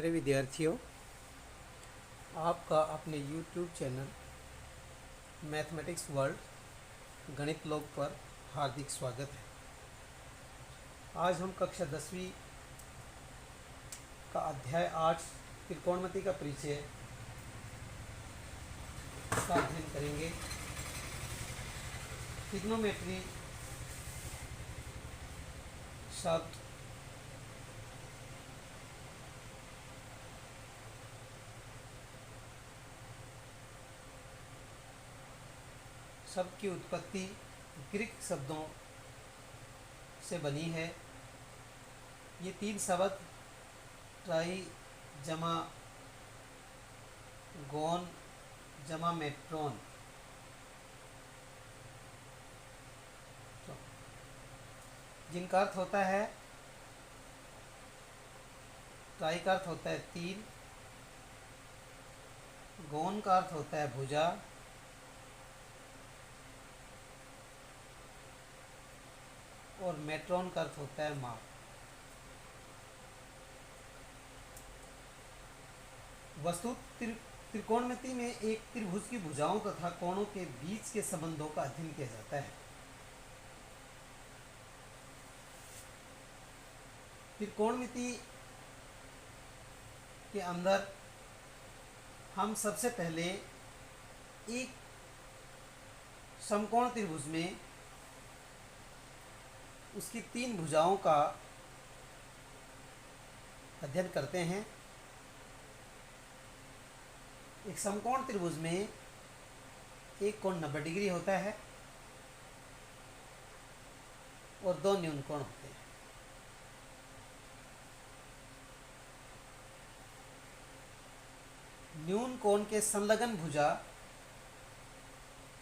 प्यारे विद्यार्थियों, आपका अपने YouTube चैनल मैथमेटिक्स वर्ल्ड गणित लोक पर हार्दिक स्वागत है। आज हम कक्षा 10वीं का अध्याय 8 त्रिकोणमिति का परिचय का अध्ययन करेंगे। ट्रिग्नोमेट्री शब्द शब्द की उत्पत्ति ग्रीक शब्दों से बनी है। ये तीन शब्द ट्राई जमा गोन जमा मेट्रोन, जिनका अर्थ होता है, ट्राई का अर्थ होता है तीन, गोन का अर्थ होता है भुजा, और मेट्रोन का अर्थ होता है माप। वस्तु त्रिकोणमिति में एक त्रिभुज की भुजाओं तथा कोणों के बीच के संबंधों का अध्ययन किया जाता है। त्रिकोणमिति के अंदर हम सबसे पहले एक समकोण त्रिभुज में उसकी तीन भुजाओं का अध्ययन करते हैं। एक समकोण त्रिभुज में एक कोण 90 डिग्री होता है और दो न्यून कोण होते हैं। न्यून कोण के संलग्न भुजा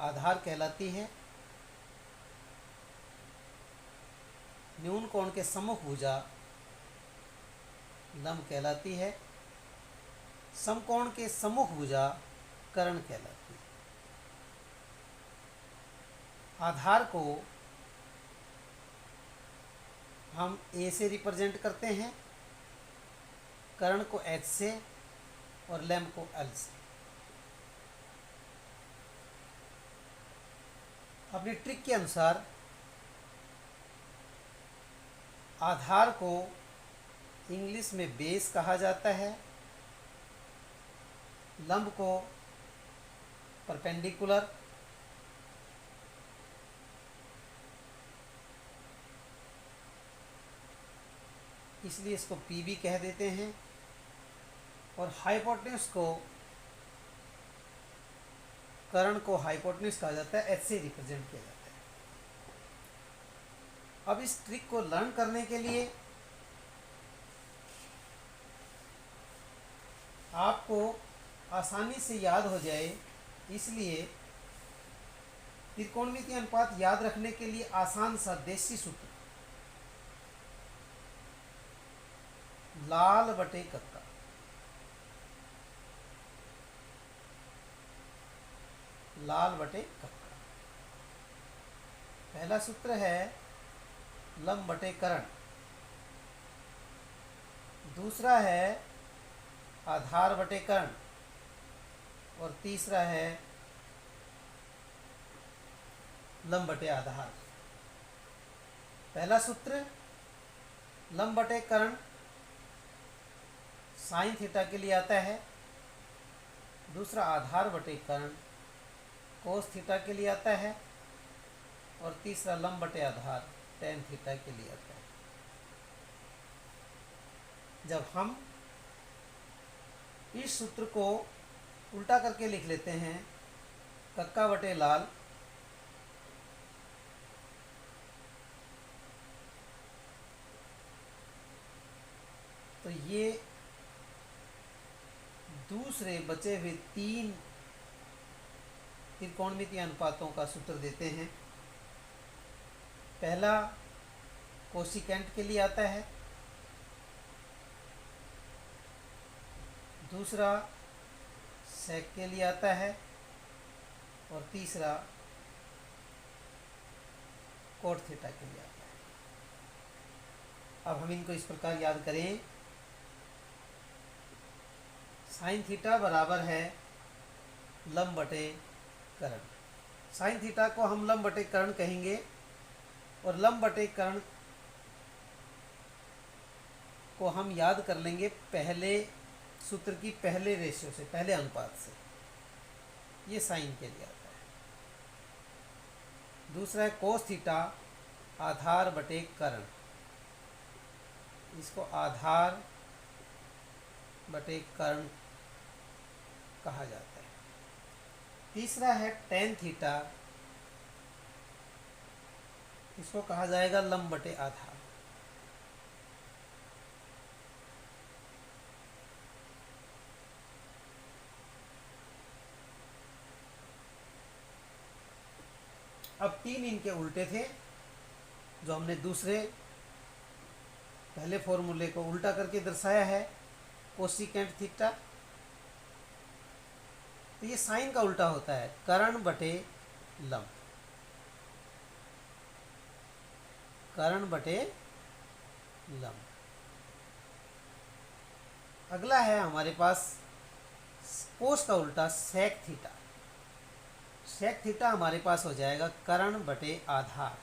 आधार कहलाती है। न्यून कोण के सम्मुख भुजा लंब कहलाती है। समकोण के सम्मुख भुजा कर्ण कहलाती है। आधार को हम ए से रिप्रेजेंट करते हैं, कर्ण को एच से और लंब को एल से। अपनी ट्रिक के अनुसार आधार को इंग्लिश में बेस कहा जाता है, लंब को परपेंडिकुलर, इसलिए इसको पी भी कह देते हैं, और हाइपोटेन्यूज को, कर्ण को हाइपोटेन्यूज कहा जाता है, एच से रिप्रेजेंट किया जाता है। अब इस ट्रिक को लर्न करने के लिए आपको आसानी से याद हो जाए, इसलिए त्रिकोणमितीय अनुपात याद रखने के लिए आसान सा देसी सूत्र, लाल बटे कक्का। लाल बटे कक्का पहला सूत्र है लंब बटे कर्ण, दूसरा है आधार बटे कर्ण, और तीसरा है लंब बटे आधार। पहला सूत्र लंब बटे कर्ण साइन थीटा के लिए आता है, दूसरा आधार बटे कर्ण कोस थीटा के लिए आता है, और तीसरा लंब बटे आधार टेन थीटा के लिए आता है। जब हम इस सूत्र को उल्टा करके लिख लेते हैं, कक्का बटे लाल तो ये दूसरे बचे हुए तीन त्रिकोणमितीय अनुपातों का सूत्र देते हैं। पहला कोसिकेंट के लिए आता है, दूसरा सेक के लिए आता है, और तीसरा कोट थीटा के लिए आता है। अब हम इनको इस प्रकार याद करें साइन थीटा बराबर है लंब बटे कर्ण। साइन थीटा को हम लंब बटे कर्ण कहेंगे और लंब बटे कर्ण को हम याद कर लेंगे पहले सूत्र की पहले रेशियो से, पहले अनुपात से। ये साइन के लिए आता है। दूसरा है कोस थीटा आधार बटे कर्ण। इसको आधार बटे कर्ण कहा जाता है। तीसरा है टेन थीटा। इसको कहा जाएगा लंब बटे आधार। अब तीन इनके उल्टे थे जो हमने दूसरे पहले फॉर्मूले को उल्टा करके दर्शाया है, कोसिकेंट थीटा। तो ये साइन का उल्टा होता है, कर्ण बटे लंब, कर्ण बटे लंब। अगला है हमारे पास कोस का उल्टा सेक थीटा। सेक थीटा हमारे पास हो जाएगा कर्ण बटे आधार।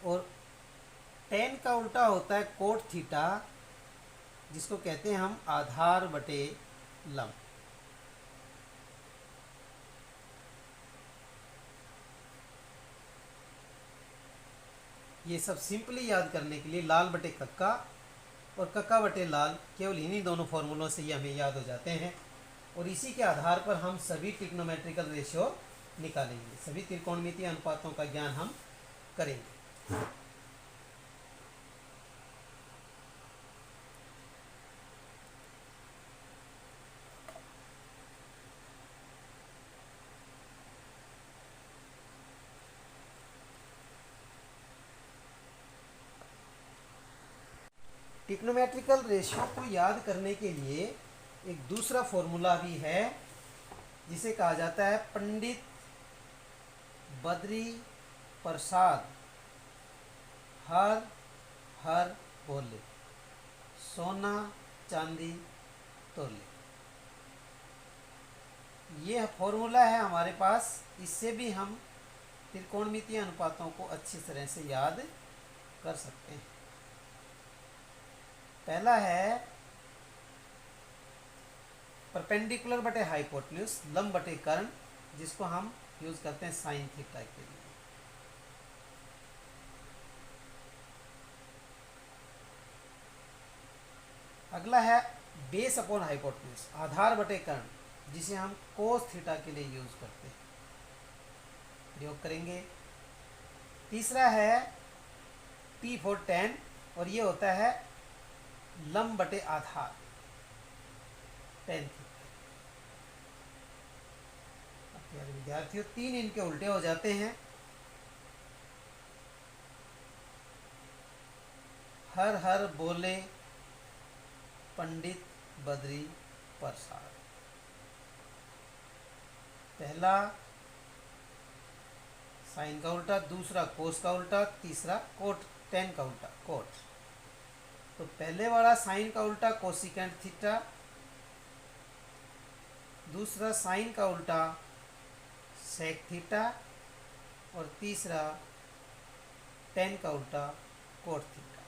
और टेन का उल्टा होता है कोट थीटा, जिसको कहते हैं हम आधार बटे लंब। ये सब सिंपली याद करने के लिए लाल बटे कक्का और कक्का बटे लाल, केवल इन्हीं दोनों फॉर्मूलों से ये हमें याद हो जाते हैं। और इसी के आधार पर हम सभी ट्रिग्नोमेट्रिकल रेशियो निकालेंगे, सभी त्रिकोणमितीय अनुपातों का ज्ञान हम करेंगे। ट्रिग्नोमेट्रिकल रेशियो को याद करने के लिए एक दूसरा फॉर्मूला भी है, जिसे कहा जाता है पंडित बद्री प्रसाद हर हर बोले, सोना चांदी तोले। यह फॉर्मूला है हमारे पास। इससे भी हम त्रिकोणमितीय अनुपातों को अच्छी तरह से याद कर सकते हैं। पहला है परपेंडिकुलर बटे हाइपोटेन्यूज, लंब बटे कर्ण, जिसको हम यूज करते हैं साइन थीटा के लिए। अगला है बेस अपॉन हाइपोटेन्यूज, आधार बटे कर्ण, जिसे हम कोस थीटा के लिए यूज करते हैं, प्रयोग करेंगे। तीसरा है P फॉर टेन, और ये होता है लंब बटे आधार, टेन थीटा। प्यारे विद्यार्थियों, तीन इनके उल्टे हो जाते हैं। हर हर बोले पंडित बद्री प्रसाद। पहला साइन का उल्टा, दूसरा कोस का उल्टा, तीसरा कोट, टेन का उल्टा कोट। तो पहले वाला साइन का उल्टा कोसिकेंट थीटा, दूसरा साइन का उल्टा सेक थीटा, और तीसरा टेन का उल्टा कोट थीटा।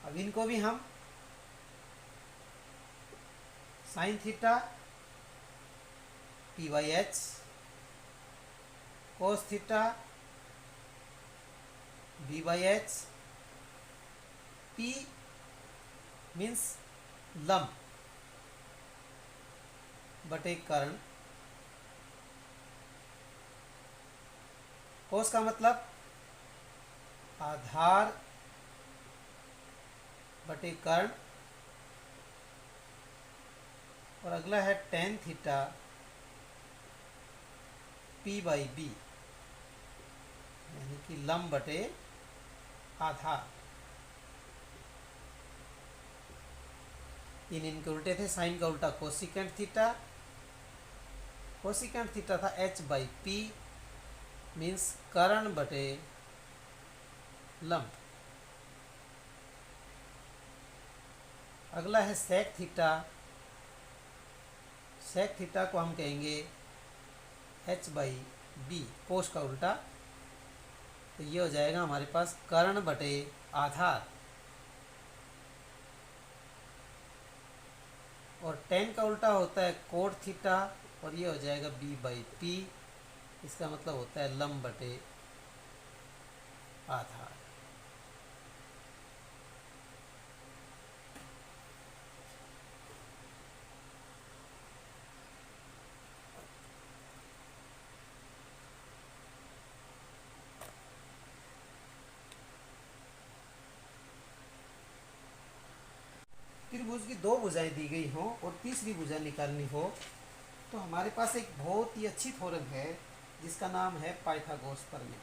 अब इनको भी हम sine theta P by H, cos theta B by H. P means लंब बटे कर्ण, कोस का मतलब आधार बटे कर्ण, और अगला है tan theta P by B, यानी कि लंब बटे आधार। तीन इनके उल्टे थे। साइन का उल्टा कोसिकेंट थीटा, कोसिकेंट थीटा था H बाई पी, मीन्स कर्ण बटे लंब। अगला है सेक थीटा। सेक थीटा को हम कहेंगे h/b, कोस का उल्टा। तो ये हो जाएगा हमारे पास कर्ण बटे आधार, और टेन का उल्टा होता है कोट थीटा, और ये हो जाएगा b/p। इसका मतलब होता है लंब बटे आधार। त्रिभुज की दो भुजाएं दी गई हों और तीसरी भुजा निकालनी हो, तो हमारे पास एक बहुत ही अच्छी थ्योरम है जिसका नाम है पाइथागोरस प्रमेय।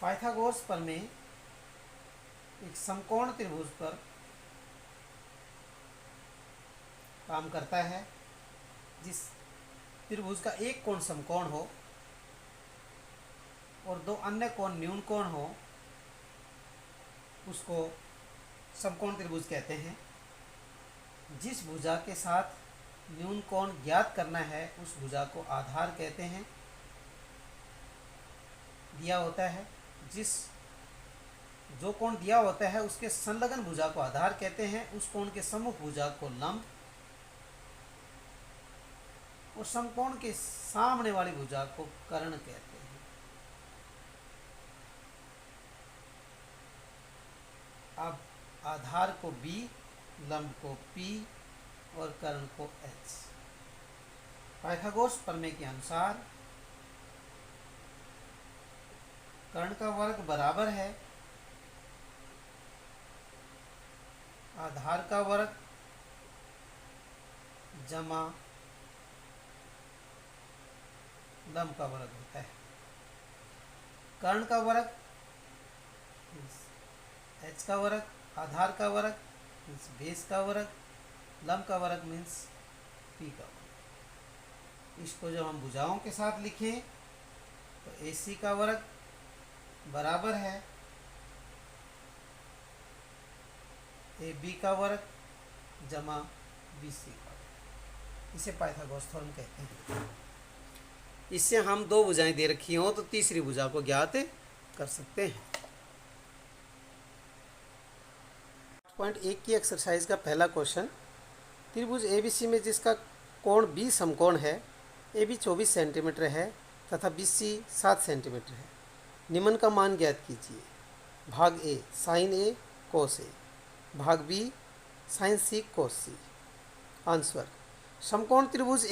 पाइथागोरस प्रमेय एक समकोण त्रिभुज पर काम करता है। जिस त्रिभुज का एक कोण समकोण हो और दो अन्य कोण न्यून कोण हो, उसको समकोण त्रिभुज कहते हैं। जिस भुजा के साथ न्यून कोण ज्ञात करना है उस भुजा को आधार कहते हैं। दिया होता है जो कोण दिया होता है उसके संलग्न भुजा को आधार कहते हैं। उस कोण के सम्मुख भुजा को लंब, और समकोण के सामने वाली भुजा को कर्ण कहते हैं। अब आधार को b, लंब को p और कर्ण को h। पाइथागोरस प्रमेय के अनुसार कर्ण का वर्ग बराबर है आधार का वर्ग जमा लंब का वर्ग होता है। कर्ण का वर्ग h का वर्ग, आधार का वर्ग मीन्स बेस का वर्ग, लंब का वर्ग मीन्स p का वर्ग। इसको जब हम भुजाओं के साथ लिखें तो AC का वर्ग बराबर है AB का वर्ग जमा BC का वर्ग। इसे पाइथागोरस थ्योरम कहते हैं। इससे हम दो भुजाएं दे रखी हों तो तीसरी भुजा को ज्ञात कर सकते हैं। 8.1 की एक्सरसाइज का पहला क्वेश्चन, त्रिभुज ABC में जिसका कोण B समकोण है, AB 24 सेंटीमीटर है तथा BC 7 सेंटीमीटर है, निम्न का मान ज्ञात कीजिए। भाग A sine A cos A, भाग B sine C cos C। Answer, समकोण त्रिभुज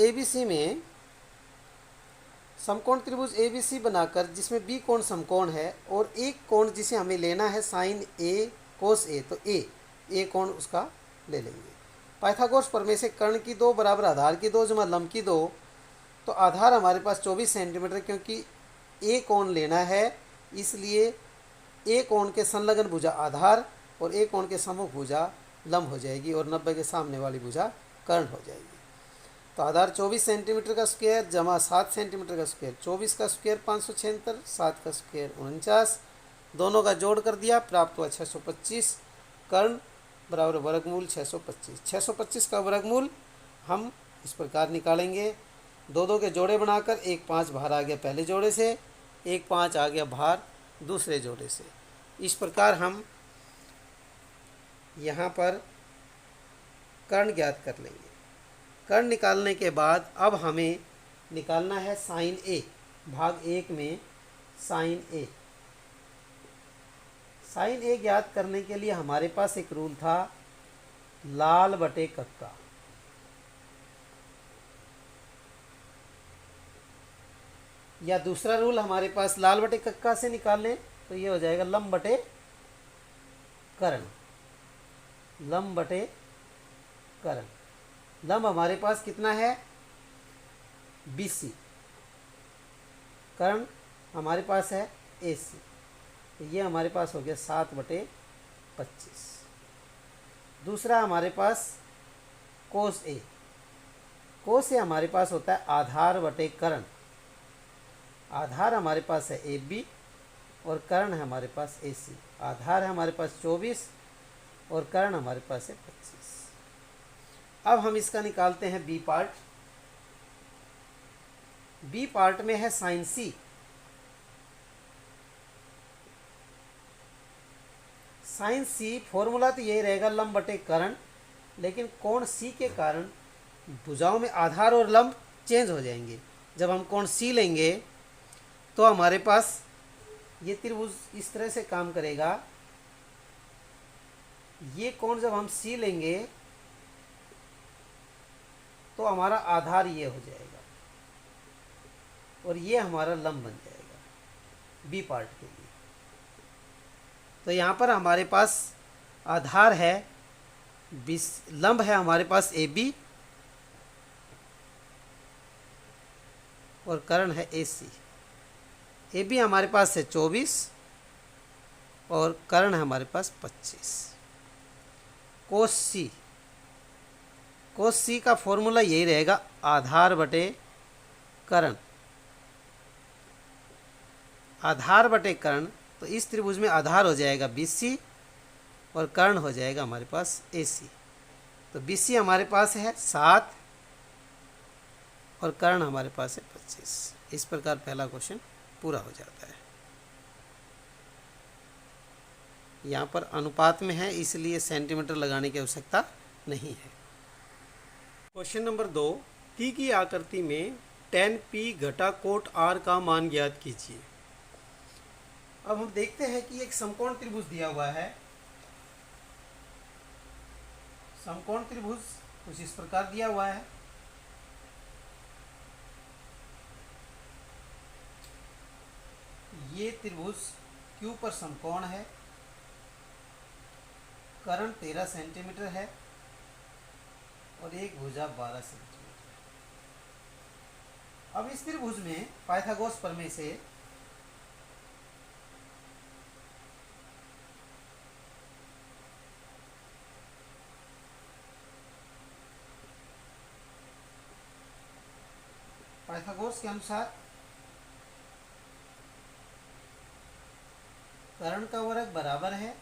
ABC बनाकर जिसमें B कोण समकोण है और एक कोण जिसे हमें लेना है साइन A कोस A, तो A कोण उसका ले लेंगे। पाइथागोरस प्रमेय से कर्ण की दो बराबर आधार की दो जमा लंब की दो, तो आधार हमारे पास 24 सेंटीमीटर, क्योंकि A कोण लेना है इसलिए A कोण के संलग्न भुजा आधार और A कोण के सम्मुख भुजा लंब हो जाएगी और 90 के सामने वाली भुजा कर्ण हो जाएगी। तो आधार 24 सेंटीमीटर का स्क्वायर जमा 7 सेंटीमीटर का स्क्वायर, 24 का स्क्वायर 576, 7 का स्क्वायर 49, दोनों का जोड़ कर दिया, प्राप्त हुआ 625। कर्ण बराबर वर्गमूल 625। 625 का वर्गमूल हम इस प्रकार निकालेंगे, दो दो के जोड़े बनाकर, एक 5 बाहर आ गया पहले जोड़े से, एक 5 आ गया बाहर दूसरे जोड़े से। इस प्रकार हम यहाँ पर कर्ण ज्ञात कर लेंगे। कर्ण निकालने के बाद अब हमें निकालना है साइन A। भाग 1 में साइन A। साइन A ज्ञात करने के लिए हमारे पास एक रूल था, लाल बटे कक्का। या दूसरा रूल हमारे पास लाल बटे कक्का से निकालें तो ये हो जाएगा लंब बटे कर्ण। लंब बटे कर्ण। लंब हमारे पास कितना है BC, कर्ण हमारे पास है AC, तो ये हमारे पास हो गया 7/15। 25। दूसरा हमारे पास कोस ए। कोस ए हमारे पास होता है आधार बटे कर्ण। आधार हमारे पास है ए बी और कर्ण है हमारे पास ए सी। आधार है हमारे पास 24 और कर्ण हमारे पास है 25। अब हम इसका निकालते हैं बी पार्ट। बी पार्ट में है साइन सी। साइन सी फॉर्मूला तो यही रहेगा लंब बटे कर्ण, लेकिन कोण सी के कारण भुजाओं में आधार और लंब चेंज हो जाएंगे। जब हम कोण सी लेंगे तो हमारे पास ये त्रिभुज इस तरह से काम करेगा। ये कोण जब हम सी लेंगे तो हमारा आधार ये हो जाएगा और ये हमारा लंब बन जाएगा बी पार्ट के लिए। तो यहाँ पर हमारे पास आधार है 20, लंब है हमारे पास ए बी और कर्ण है ए सी। ए बी हमारे पास है 24 और कर्ण है हमारे पास 25। कोस सी। कोस सी का फॉर्मूला यही रहेगा आधार बटे कर्ण। आधार बटे कर्ण, तो इस त्रिभुज में आधार हो जाएगा BC और कर्ण हो जाएगा हमारे पास AC। तो BC हमारे पास है 7 और कर्ण हमारे पास है 25। इस प्रकार पहला क्वेश्चन पूरा हो जाता है। यहाँ पर अनुपात में है इसलिए सेंटीमीटर लगाने की आवश्यकता नहीं है। क्वेश्चन नंबर 2, टी की आकृति में tan P घटा कोट R का मान ज्ञात कीजिए। अब हम देखते हैं कि एक समकोण त्रिभुज दिया हुआ है। समकोण त्रिभुज कुछ इस प्रकार दिया हुआ है। ये त्रिभुज Q पर समकोण है। कर्ण 13 सेंटीमीटर है और एक भुजा 12 सेंटीमीटर। अब इस त्रिभुज में पाइथागोरस प्रमेय से पाइथागोरस के अनुसार कर्ण का वर्ग बराबर है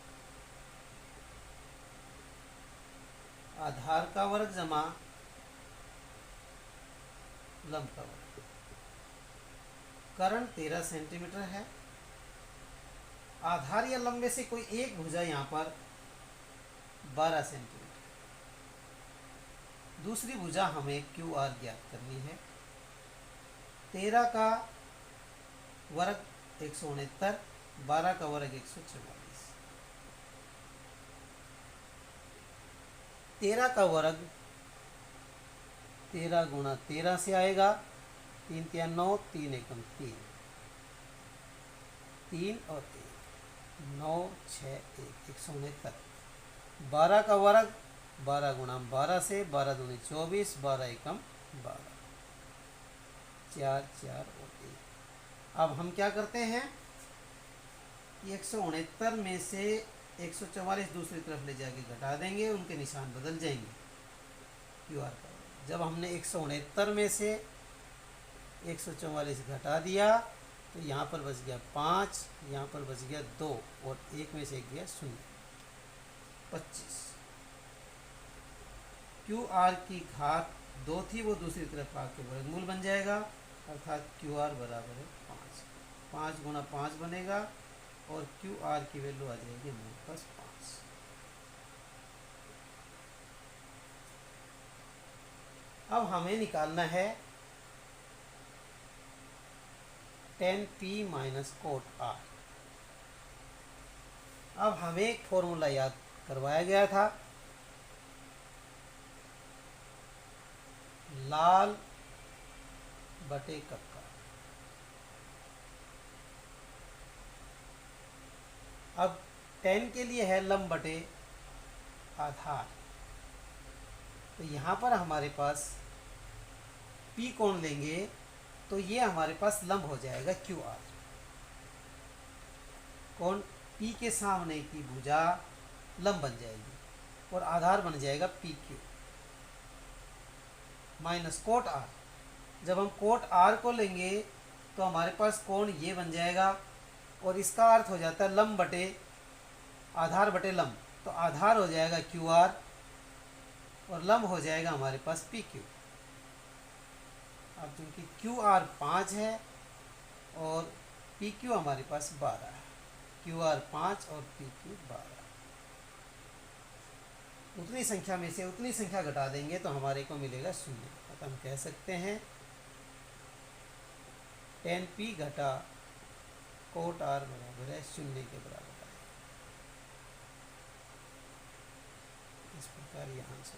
आधार का वर्ग जमा लंब का वर्ग। कर्ण 13 सेंटीमीटर है। आधार या लंब में से कोई एक भुजा यहाँ पर 12 सेंटीमीटर। दूसरी भुजा हमें QR ज्ञात करनी है। 13 का वर्ग 169, 12 का वर्ग 144। 13 का वर्ग 13 गुणा 13 से आएगा। 3 3 9, 3 एकम 3, 3 और 1 9 6 1 169। 12 का वर्ग 12 गुणा 12 से, 12 दूनी 24, 12 एकम 12, 4 4 और 1। अब हम क्या करते हैं, 169 में से 144 दूसरी तरफ ले जाके घटा देंगे, उनके निशान बदल जाएंगे QR पर। जब हमने 169 में से 144 घटा दिया तो यहाँ पर बच गया 5, यहाँ पर बच गया 2 और 1 में से एक गया 0, 25। QR की घात 2 थी, वो दूसरी तरफ आके वर्गमूल बन जाएगा, अर्थात QR बराबर है 5। 5 गुणा 5 बनेगा और QR की वैल्यू आ जाएगी हमारे पास 5। अब हमें निकालना है tan P minus cot R। अब हमें एक फॉर्मूला याद करवाया गया था, लाल बटे कक्का। अब tan के लिए है लंब बटे आधार। तो यहाँ पर हमारे पास P कोण लेंगे तो ये हमारे पास लंब हो जाएगा QR। कोण P के सामने की भुजा लंब बन जाएगी और आधार बन जाएगा P Q minus cot R. जब हम कोट आर को लेंगे तो हमारे पास कोण ये बन जाएगा और इसका अर्थ हो जाता है लंब बटे आधार बटे लंब, तो आधार हो जाएगा क्यू आर और लंब हो जाएगा हमारे पास पी क्यू। अब चूंकि क्यू आर 5 है और पी क्यू हमारे पास 12 है, क्यू आर 5 और पी क्यू 12, उतनी संख्या में से उतनी संख्या घटा देंगे तो हमारे को मिलेगा 0। तो हम कह सकते हैं tan p घटा कोट r बराबर है 0 के बराबर है। इस प्रकार यहाँ से